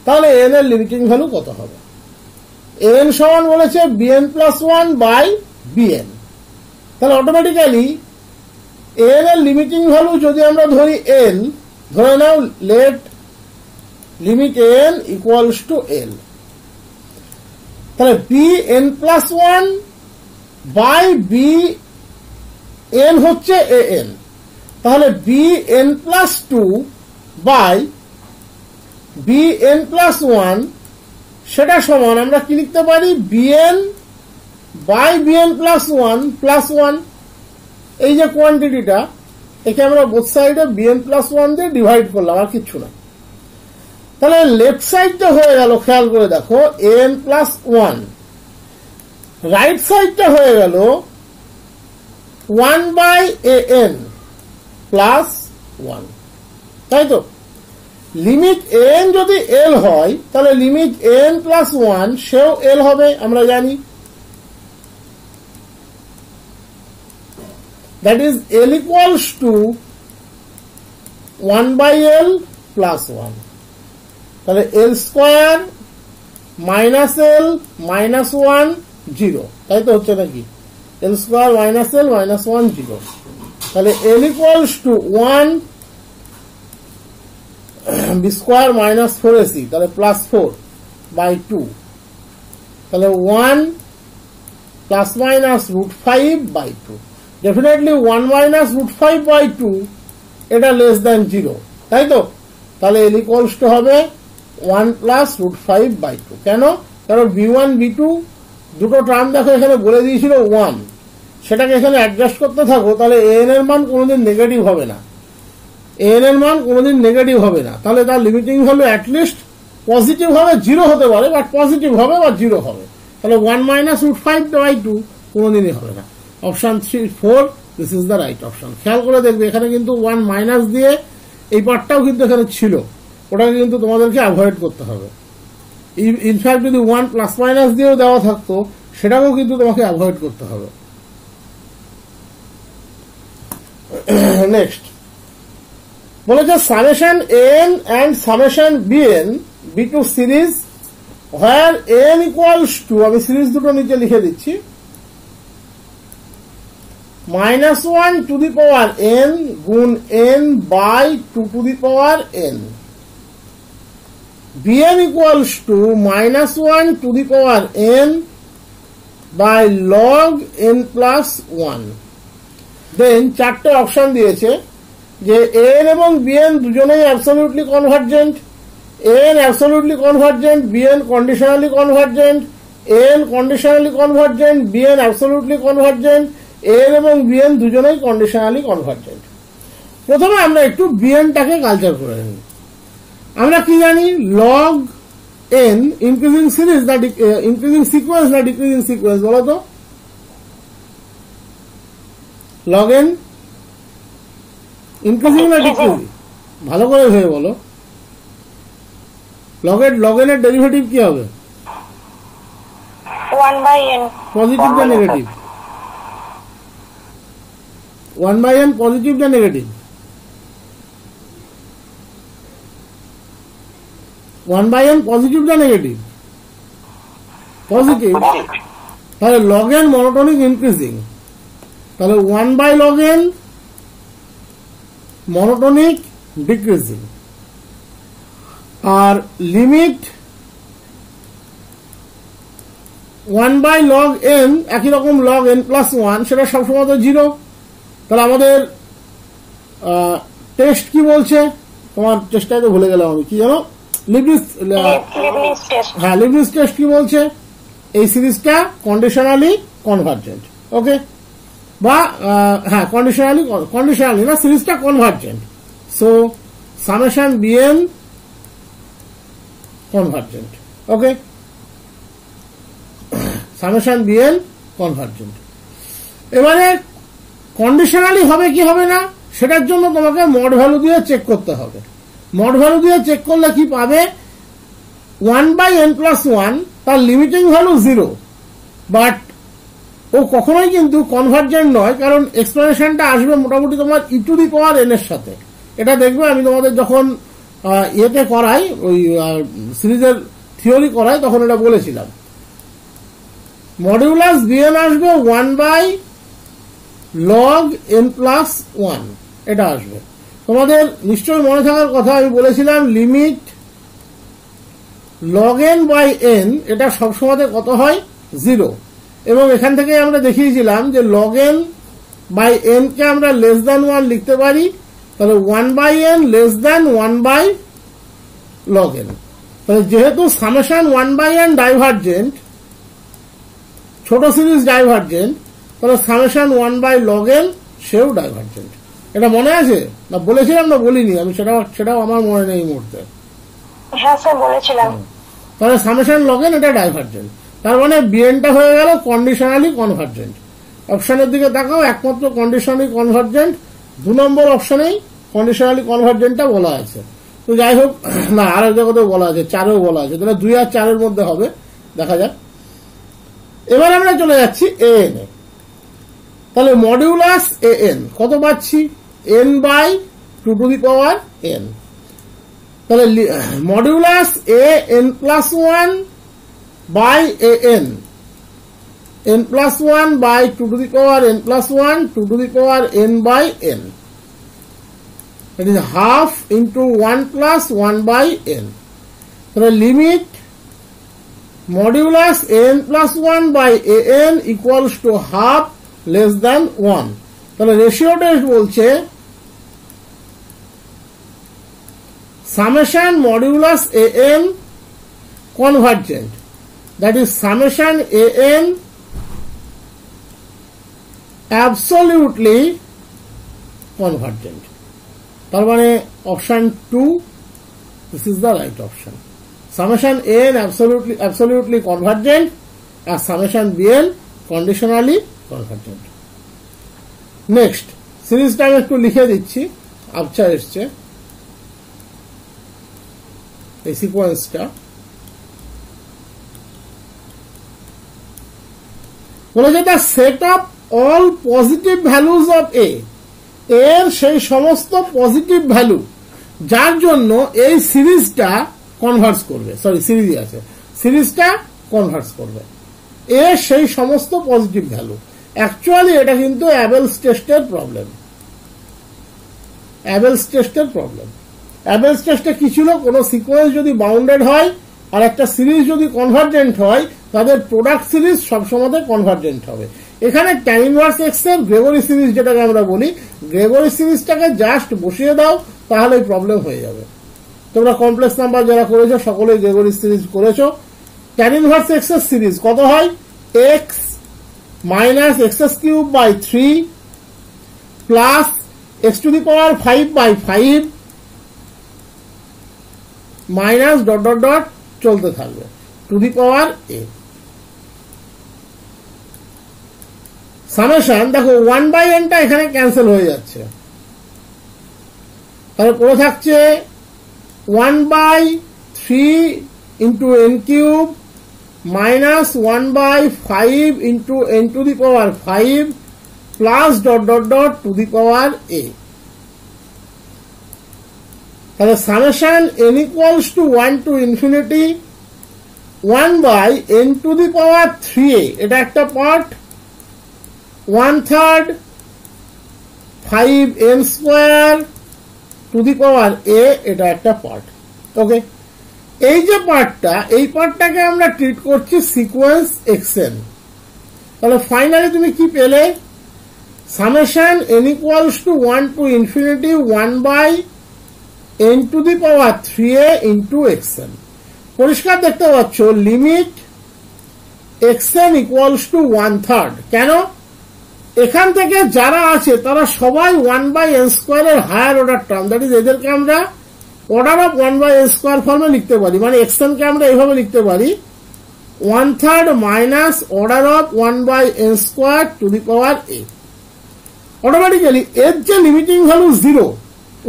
তাহলে এন এর লিমিটিং ভ্যালু কত হবে? এন সমান বলেছে b n plus one by b n. তাহলে অটোমেটিক্যালি এন এর লিমিটিং ভ্যালু যদি আমরা ধরি এন, ধরে নাও let limit n equals to এল, তাহলে b n plus one by b n হচ্ছে এ এন। তাহলে b n plus two by b n plus one, সেটা সমান আমরা কি লিখতে পারি? B n by b n plus one. এই যে কোয়ান্টিটিটা, একে আমরা বোথ সাইডে বি এন প্লাস ওয়ান দিয়ে ডিভাইড করলাম, আর কিচ্ছু না। তাহলে লেফট সাইডটা হয়ে গেল, খেয়াল করে দেখো, এন প্লাস ওয়ান। রাইট সাইডটা হয়ে গেল one by a n plus one, তাই তো? লিমিট এন যদি এল হয়, তাহলে লিমিট এন প্লাস ওয়ান সেও এল হবে, আমরা জানি। That is l equals to one by l plus one. তাহলে l square minus l minus one zero, তাই তো হচ্ছে নাকি? L square minus l minus one zero. তাহলে l equals to one b square minus four a c, তাহলে plus four by two. তাহলে one plus minus root five by two. Definitely one minus root five by two এটা less than zero, তাই তো? তাহলে l equals to হবে one plus root five by two. কেন? কারণ b one b two দুটো term দেখো এখানে বলে দিয়েছিল ওয়ান, সেটাকে এখানে অ্যাডজাস্ট করতে থাকো, তাহলে এন এর মান কোনোদিন নেগেটিভ হবে না, এন এর মান কোনোদিন নেগেটিভ হবে না। তাহলে তার লিমিটিং ভ্যালু অ্যাটলিস্ট পজিটিভ হবে, জিরো হতে পারে, বাট পজিটিভ হবে বা জিরো হবে। তাহলে one minus root five by two কোনোদিনই হবে না। Option 3, 4 this is the right option. খেয়াল করে দেখবে এখানে কিন্তু ওয়ান মাইনাস দিয়ে এই পার্টটাও কিন্তু এখানে ছিল, ওটাকে কিন্তু তোমাদেরকে অ্যাভয়েড করতে হবে। ইনফ্যাক্ট যদি ওয়ান প্লাস মাইনাস দিয়েও দেওয়া থাকতো, সেটাকেও কিন্তু তোমাকে অ্যাভয়েড করতে হবে। নেক্সট বলেছে summation n and summation b n be two series where n equals to, আমি সিরিজ দুটো নিচে লিখে দিচ্ছি, minus one to the power n গুণ n by two to the power n, bn equals to minus 1 to the power n by log n plus 1. Then চারটে option দিয়েছে যে n এবং bn দুজনেই absolutely convergent, n absolutely convergent, bn conditionally convergent, n conditionally convergent, bn absolutely convergent, n এবং bn দুজনেই conditionally convergent. প্রথমে আমরা একটু bn টাকে কালচার করে নিই। আমরা কি জানি? লগ এন ইনক্রিজিং সিরিজ না ইনক্রিজিং সিকোয়েন্স না ডিক্রিজিং সিকোয়েন্স, বলো তো? লগ এন ইনক্রিজিং না ডিক্রিজিং? ভালো করে ভেবে বলো। লগ এন এর ডেরিভেটিভ কি হবে? 1/n। পজিটিভ না নেগেটিভ? 1/n পজিটিভ না নেগেটিভ? 1/n পজিটিভ না নেগেটিভ? পজিটিভ। তাহলে লগ এন মনোটোনিক ইনক্রিজিং, তাহলে 1/log n মনোটোনিক ডিক্রিজিং। আর লিমিট 1/log n একই রকম log n প্লাস 1, সেটা সবসময় তো জিরো। তাহলে আমাদের টেস্ট কি বলছে? তোমার চেষ্টায় তো ভুলে গেলাম আমি, কি জানো? লিবনিজ টেস্ট কি বলছে? এই সিরিজটা কন্ডিশনালি কনভার্জেন্ট, ওকে? বা হ্যাঁ, কন্ডিশনালি না, সিরিজটা convergent. So summation BN convergent, okay? Summation BN convergent. এবারে কন্ডিশনালি হবে কি হবে না সেটার জন্য তোমাকে মড ভ্যালু দিয়ে চেক করতে হবে। মড ভ্যালু দিয়ে চেক করলে কি পাবে, 1/n+1 তার লিমিটিং ভ্যালু 0, বাট ও কখনোই কিন্তু কনভার্জেন্ট নয়, কারণ এক্সপ্লেনেশনটা আসবে মোটামুটি তোমার e⁴n এর সাথে। এটা দেখবে আমি তোমাদের যখন ইয়েতে করাই, ওই সিরিজের থিওরি করাই, তখন এটা বলেছিলাম। মডিউলাস bn আসবে 1/log n+1, এটা আসবে। তোমাদের নিশ্চয়ই মনে থাকার কথা, আমি বলেছিলাম লিমিট log n/n এটা সবসময় কত হয়, 0, এবং এখান থেকে আমরা দেখিয়েছিলাম যে log n/n কে আমরা <1 লিখতে পারি, তাহলে 1/n <1/log n। তাহলে যেহেতু সামেশন 1/n ডাইভার্জেন্ট, ছোট সিরিজ ডাইভার্জেন্ট, তাহলে সামেশন 1/log n সেও ডাইভার্জেন্ট। এটা মনে আছে না, বলেছিলাম না বলিনি আমি, সেটাও আমার মনে নেই এই মুহূর্তে। হ্যাঁ স্যার বলেছিলাম। তাহলে সামেশন log n এটা ডাইভার্জেন্ট, তার মানে বিএনটা হয়ে গেল কন্ডিশনালি কনভার্জেন্ট। অপশনের দিকে তাকাও, একমাত্র কন্ডিশনালি কনভার্জেন্ট 2 নম্বর অপশনেই কন্ডিশনালি কনভার্জেন্টটা বলা আছে। তো যাই হোক, না আর এক জায়গাতেও বলা আছে, 4এও বলা আছে, তাহলে 2 আর 4-এর মধ্যে হবে, দেখা যাক। এবার আমরা চলে যাচ্ছি an এ। তাহলে মডিউলাস an কত পাচ্ছি, n/2n। তাহলে modulus an+1 by an, n+1 by 2n+1 2n/n, that is half into 1+1/n. তাহলে limit modulus n+1 by an equals to half less than 1। তাহলে রেশিও টেস্ট বলছে summation modulus an convergent, that is summation an absolutely convergent। তার মানে option 2 this is the right option, summation an absolutely convergent আর summation bn conditionally convergent। Next সিরিজটা আমি একটু লিখে দিচ্ছি, আচ্ছা এসছে এই সিকোয়েন্সটা। বলেছে the set of all positive values of এর সেই সমস্ত পজিটিভ ভ্যালু যার জন্য এই সিরিজটা কনভার্স করবে, সিরিজই আছে, সিরিজটা কনভার্স করবে এর সেই সমস্ত পজিটিভ ভ্যালু। অ্যাকচুয়ালি এটা কিন্তু অ্যাবেলস টেস্টের প্রবলেম। অ্যাবেলস টেস্টে কি ছিল, কোন সিকোয়েন্স যদি বাউন্ডেড হয় আর একটা সিরিজ যদি কনভার্জেন্ট হয়, তাদের প্রোডাক্ট সিরিজ সবসময় কনভার্জেন্ট হবে। এখানে tan ইনভার্স x এর গ্রেগরি সিরিজ যেটাকে আমরা বলি, গ্রেগরি সিরিজটাকে জাস্ট বসিয়ে দাও, তাহলে প্রবলেম হয়ে যাবে। তোমরা কমপ্লেক্স নাম্বার যারা করেছো সকলেই গ্রেগরি সিরিজ করেছো। tan ইনভার্স x এর সিরিজ কত হয়, x minus x³ / 3 plus x⁵ minus ... চলতে থাকবে (a). সামেশন দেখো 1/n টা এখানে ক্যান্সেল হয়ে যাচ্ছে, তাহলে পড়ে থাকছে 1/3 into n³ minus 1/5 into n⁵ plus ... (a). তাহলে summation n equals to 1 to infinity 1/n⁵a, এটা একটা পার্ট, 1/3 5n² এটা একটা পার্ট। ওকে, এই যে পার্টটা, এই পার্টটাকে আমরা ট্রিট করছি সিকোয়েন্স xn। তাহলে ফাইনালি তুমি কি পেলে, summation n equals to 1 to infinity 1/n⁵a into xn। পরিষ্কার দেখতে পাচ্ছ লিমিট xn equals to 1/3। কেন, এখান থেকে যারা আছে তারা সবাই 1/n² এর higher order term, that is এদেরকে আমরা অর্ডার অফ 1/n² ফর্মে লিখতে পারি। মানে xn কে আমরা এইভাবে লিখতে পারি 1/3 minus order of 1/n² to the power a. Automatically এর যে লিমিটিং ভ্যালু 0,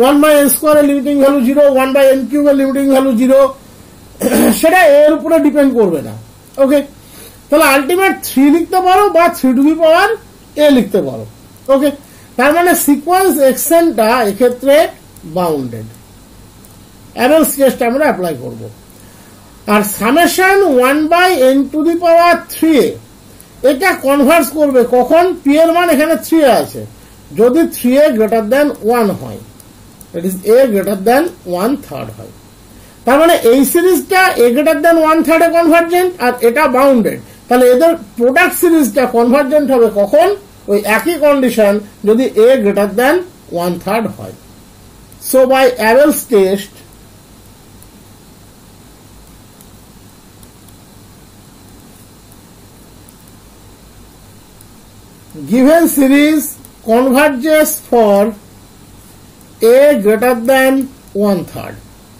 1/n² এর লিমিটিং ভ্যালু 0, 1/n³ এর লিমিটিং ভ্যালু 0, সেটা এর উপরে ডিপেন্ড করবে না। ওকে, তাহলে আলটিমেট 3 লিখতে পারো বা 3 টু দি পাওয়ার a লিখতে পারো। ওকে, তার মানে সিকোয়েন্স এক্সটেনটা এক্ষেত্রে বাউন্ডেড। অ্যাবেলস কেসটা আমরা অ্যাপ্লাই করব। আর summation 1/n two the power 3a এটা কনভার্স করবে কখন? p এর মান এখানে 3 আছে, যদি 3a গ্রেটার দেন 1 হয়, that is a greater than 1/3 হয়। তার মানে এই সিরিজটা a গ্রেটার দেন 1/3 এ কনভার্জেন্ট আর এটা বাউন্ডেড। তাহলে এদের প্রোডাক্ট সিরিজটা কনভার্জেন্ট হবে কখন? ওই একই কন্ডিশন, যদি a গ্রেটার দেন 1/3 হয়। So by Abel's test given series converges for a greater than 1/3,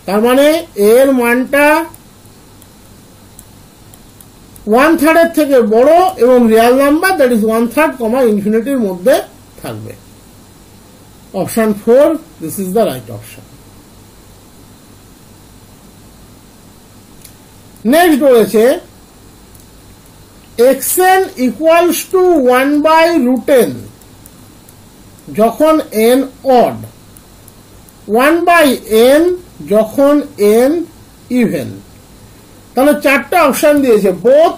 তার মানে এর মানটা 1/3 এর থেকে বড় এবং রিয়াল নাম্বার দ্যাট ইজ 1/3, ইনফিনিটির মধ্যে থাকবে। Option 4 this is the right option. Next বলেছে xn equals to 1/√n যখন n odd, 1/n যখন n even। তাহলে 4টা অপশন দিয়েছে। Both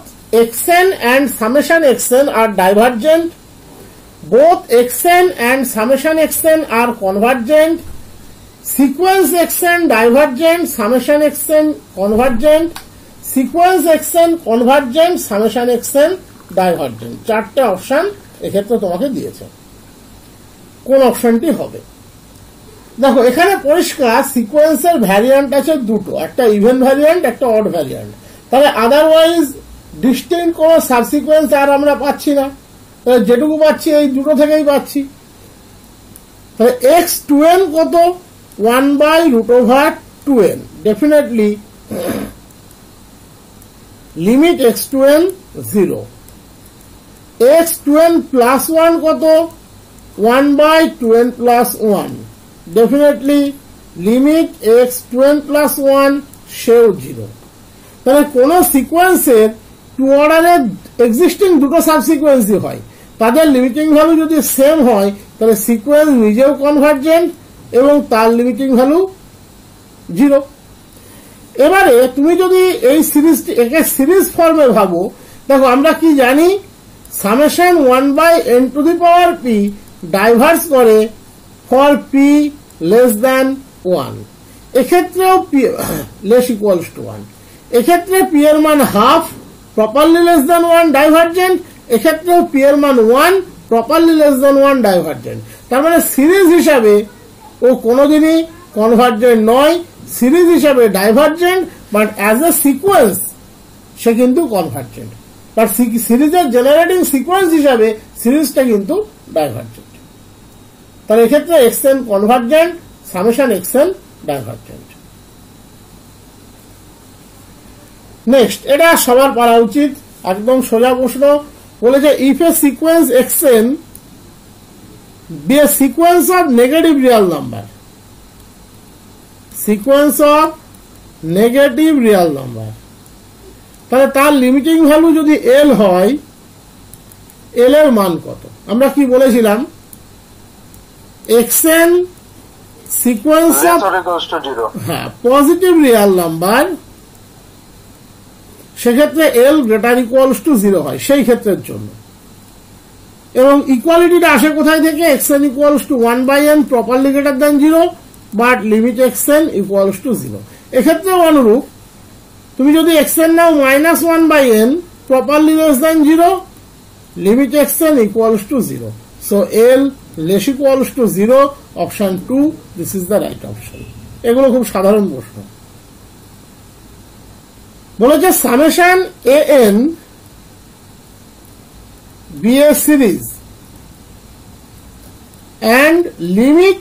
xn and summation xn are divergent, both xn and summation xn are convergent, sequence xn divergent, summation xn convergent, sequence xn convergent, summation xn divergent. 4টা option এক্ষেত্রে তোমাকে দিয়েছে, কোন অপশনটি হবে? দেখো এখানে পরিষ্কার সিকোয়েন্সের ভ্যারিয়েন্ট আছে দুটো, একটা ইভেন ভ্যারিয়েন্ট, একটা অড ভ্যারিয়েন্ট। তাহলে আদারওয়াইজ ডিস্টিংক্ট কোন সাবসিকোয়েন্স আর আমরা পাচ্ছি না, তাহলে যেটুকু পাচ্ছি এই দুটো থেকেই পাচ্ছি। তাহলে x2n কত? 1/√2n। Definitely limit x2n 0। x2n plus 1 কত? 1/2n plus 1। Definitely limit x2n plus 1 সেও 0। তাহলে কোন সিকোয়েন্সের টু অর্ডারের এক্সিস্টিং দুটো সাবসিকোয়েন্সই হয়, তাদের লিমিটিং ভ্যালু যদি সেম হয় তাহলে সিকোয়েন্স নিজেও কনভার্জেন্ট এবং তার লিমিটিং ভ্যালু 0। এবারে তুমি যদি এই সিরিজটি একে সিরিজ ফর্মে ভাবো, দেখো আমরা কি জানি? Summation 1/n two the power p diverse করে ফর p লেস দ্যান 1। এক্ষেত্রেও p লেস ইকুয়ালস টু 1। এক্ষেত্রে p এর মান half, properly less than 1 divergent. এক্ষেত্রেও p এর মান 1, প্রপারলি লেস দ্যান 1 ডাইভার্জেন্ট। তার মানে সিরিজ হিসাবে ও কোনোদিনই কনভার্জেন্ট নয়, সিরিজ হিসাবে divergent, but as a sequence সে কিন্তু কনভার্জেন্ট। বাট সিরিজের জেনারেটিং সিকোয়েন্স হিসাবে সিরিজটা কিন্তু ডাইভার্জেন্ট। তাহলে এক্ষেত্রে xn convergent, summation xn divergent. Next, এটা সবার পারা উচিত, একদম সোজা প্রশ্ন। বলেছে if a sequence xn be a sequence of negative real number, sequence of negative real number, তাহলে তার লিমিটিং ভ্যালু যদি এল হয়, এল এর মান কত? আমরা কি বলেছিলাম? xn sequence of positive Real number, সেক্ষেত্রে এল গ্রেটার ইকুয়ালস টু 0 হয় সেই ক্ষেত্রের জন্য। এবং ইকুয়ালিটিটা আসে কোথায় থেকে? xn equals to 1/n properly greater than 0, but limit xn equals to 0। এক্ষেত্রেও অনুরূপ, তুমি যদি xn now -1/n properly less than 0, limit xn equals to 0। So l less equals to 0, option 2 this is the right option. এগুলো খুব সাধারণ প্রশ্ন। বলেছে summation an be a series and limit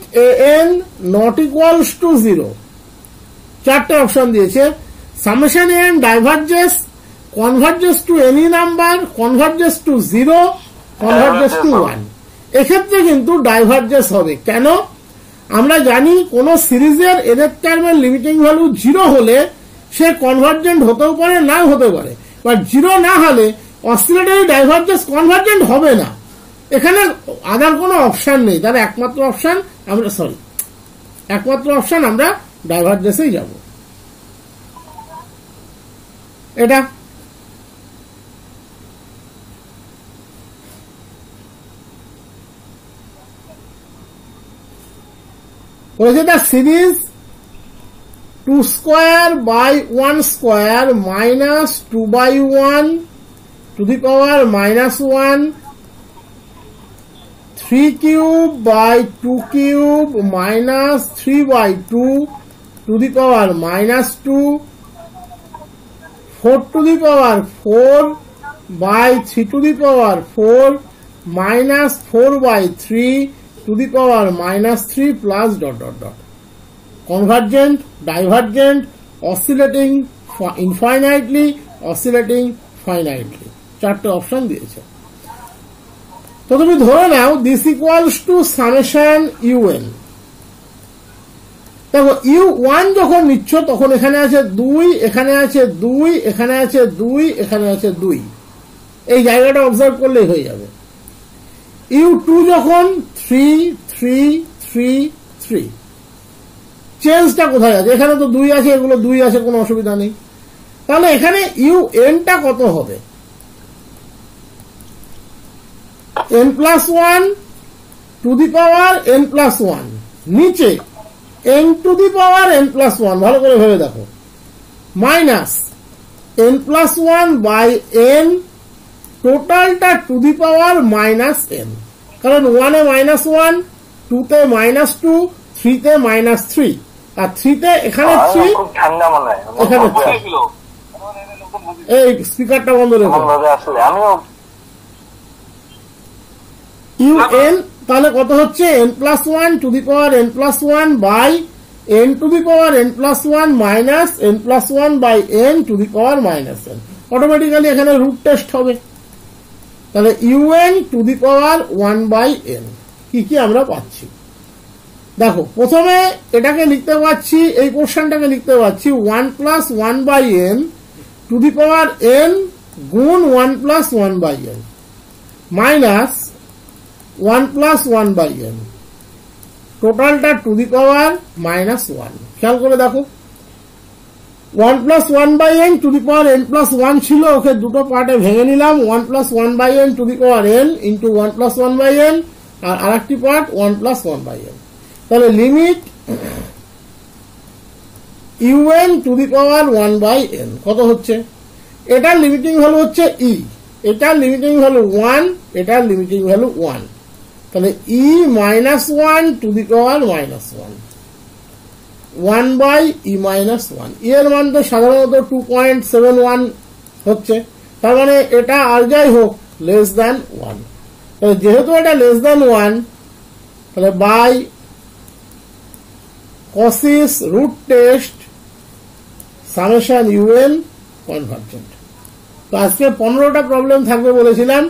an not equals to 0। 4টে option দিয়েছে। Summation an diverges converges to any number, converges to 0, converges to 1। এক্ষেত্রে কিন্তু ডাইভার্জেস হবে। কেন? আমরা জানি কোন সিরিজের nth টার্মের লিমিটিং ভ্যালু 0 হলে সে কনভার্জেন্ট হতেও পারে নাও হতে পারে, বাট 0 না হলে অসিলেটরি ডাইভার্জেন্স কনভার্জেন্ট হবে না। এখানে আদার কোনো অপশন নেই, তার একমাত্র অপশন আমরা ডাইভার্জেন্সেই যাব। এটা বলেছে the series 2 square by 1 square minus 2 by 1 to the power -1, 3 cube by 2 cube minus 3 by 2 to the power -2, 4 to the power 4 by 3 to the power 4 minus 4 by 3 to the power -3 plus ... Convergent, divergent, oscillating infinitely, oscillating finitely, চারটে option দিয়েছে। তো তুমি ধরে নাও this equals to summation un। দেখো u1 যখন নিচ্ছ তখন এখানে আছে 2, এখানে আছে 2, এখানে আছে 2, এখানে আছে 2, এই জায়গাটা অবজার্ভ করলেই হয়ে যাবে। u2 যখন 3, 3, 3, 3, চেঞ্জটা কোথায় আছে? এখানে তো 2 আছে, এগুলো 2 আছে, কোনো অসুবিধা নেই। তাহলে এখানে un-টা কত হবে? n+1 to the power n+1, নিচে n to the power n+1, ভালো করে ভেবে দেখো, মাইনাস n+1 বাই n, টোটালটা টু দি পাওয়ার -n, কারণ 1 এ -1, 2 তে -2, 3 তে -3, আর 3 তে এখানে 3, এখানে 3। এই স্পিকারটা বন্ধ রেখো। un তাহলে কত হচ্ছে? n+1 to the power n+1 by n to the power n+1 minus n+1 by n to the power -n। Automatically এখানে রুট টেস্ট হবে। তাহলে un two the power 1/n কি কি আমরা পাচ্ছি দেখো। প্রথমে এটাকে লিখতে পাচ্ছি, এই পোর্শনটাকে লিখতে পাচ্ছি 1 + 1/n two the power n গুণ 1 + 1/n মাইনাস 1 + 1/n, টোটালটা টু দি পাওয়ার -1। খেয়াল করে দেখো, 1 + 1/n two the power n+1 ছিল, ওকে দুটো পার্টে ভেঙে নিলাম, 1 + 1/n two the power n into 1 + 1/n, আর আরেকটি পার্ট 1 + 1/n। তাহলে limit un two the power 1/n কত হচ্ছে? এটার লিমিটিং ভ্যালু হচ্ছে e, এটার লিমিটিং ভ্যালু 1, এটার লিমিটিং ভ্যালু 1। তাহলে e -1 to the power -1, 1/e-1, এর মান তো সাধারণত 2.71 হচ্ছে, তার মানে এটা আর যাই হোক লেস দ্যান 1। তাহলে যেহেতু এটা লেস দ্যান 1, তাহলে by Cauchy's root test summation un convergent. তো আজকে 15টা প্রবলেম থাকবে বলেছিলাম,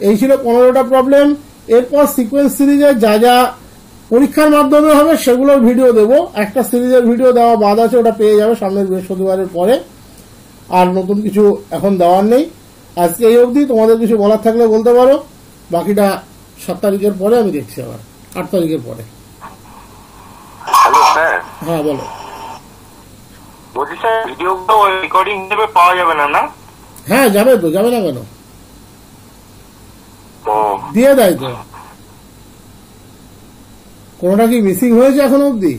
এই ছিল 15টা প্রবলেম। এরপর সিকোয়েন্স সিরিজের যা যা পরীক্ষার মাধ্যমে হবে সেগুলোর ভিডিও দেব। একটা সিরিজের ভিডিও দেওয়া বাদ আছে, ওটা পেয়ে যাবে সামনের বৃহস্পতিবারের পরে, আর নতুন কিছু এখন দেওয়ার নেই। আজকে এই অবধি, তোমাদের কিছু বলার থাকলে বলতে পারো, বাকিটা 7 তারিখের পরে আমি দেখছি, আবার 8 তারিখের পরে। Hello sir. হ্যাঁ বলো। বলছি স্যার, ভিডিওগুলো রেকর্ডিং হিসেবে পাওয়া যাবে না? না হ্যাঁ যাবে তো, যাবে না কেন, দিয়ে দেয় তো। কোনটা কি মিসিং হয়েছে এখনো অব্দি?